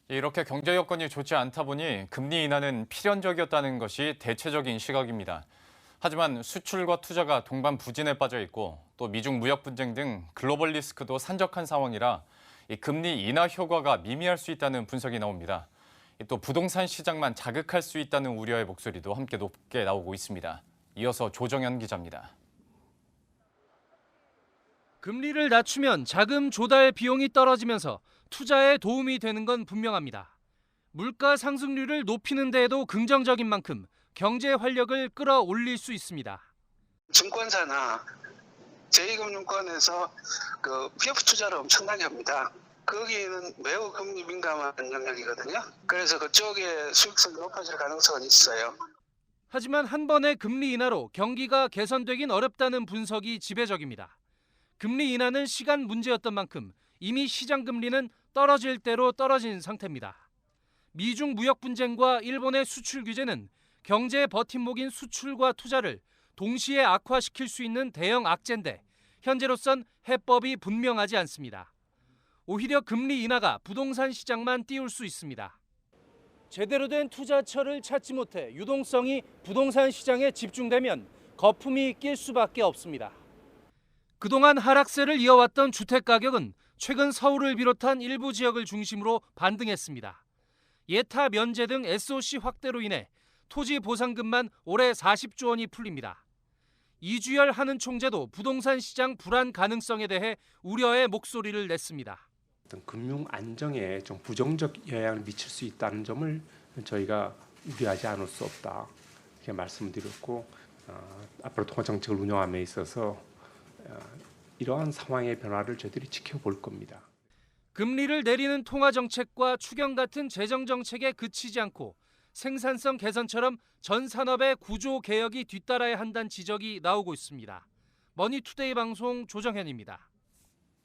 이렇게 경제 여건이 좋지 않다 보니 금리 인하는 필연적이었다는 것이 대체적인 시각입니다. 하지만 수출과 투자가 동반 부진에 빠져 있고 또 미중 무역 분쟁 등 글로벌 리스크도 산적한 상황이라 이 금리 인하 효과가 미미할 수 있다는 분석이 나옵니다. 또 부동산 시장만 자극할 수 있다는 우려의 목소리도 함께 높게 나오고 있습니다. 이어서 조정현 기자입니다. 금리를 낮추면 자금 조달 비용이 떨어지면서 투자에 도움이 되는 건 분명합니다. 물가 상승률을 높이는 데에도 긍정적인 만큼 경제 활력을 끌어올릴 수 있습니다. 증권사나 제2금융권에서 PF 투자를 엄청나게 합니다. 거기는 매우 금리 민감한 영역이거든요. 그래서 그쪽에 수익성이 높아질 가능성은 있어요. 하지만 한 번의 금리 인하로 경기가 개선되긴 어렵다는 분석이 지배적입니다. 금리 인하는 시간 문제였던 만큼 이미 시장 금리는 떨어질 대로 떨어진 상태입니다. 미중 무역 분쟁과 일본의 수출 규제는 경제의 버팀목인 수출과 투자를 동시에 악화시킬 수 있는 대형 악재인데 현재로선 해법이 분명하지 않습니다. 오히려 금리 인하가 부동산 시장만 띄울 수 있습니다. 제대로 된 투자처를 찾지 못해 유동성이 부동산 시장에 집중되면 거품이 낄 수밖에 없습니다. 그동안 하락세를 이어왔던 주택가격은 최근 서울을 비롯한 일부 지역을 중심으로 반등했습니다. 예타 면제 등 SOC 확대로 인해 토지 보상금만 올해 40조 원이 풀립니다. 이주열 하는 총재도 부동산 시장 불안 가능성에 대해 우려의 목소리를 냈습니다. 금융 안정에 좀 부정적 영향을 미칠 수 있다는 점을 저희가 우려하지 않을 수 없다 이렇게 말씀드렸고 앞으로 통화 정책을 운영함에 있어서 이러한 상황의 변화를 저희들이 지켜볼 겁니다. 금리를 내리는 통화 정책과 추경 같은 재정 정책에 그치지 않고 생산성 개선처럼 전 산업의 구조 개혁이 뒤따라야 한다는 지적이 나오고 있습니다. 머니투데이 방송 조정현입니다.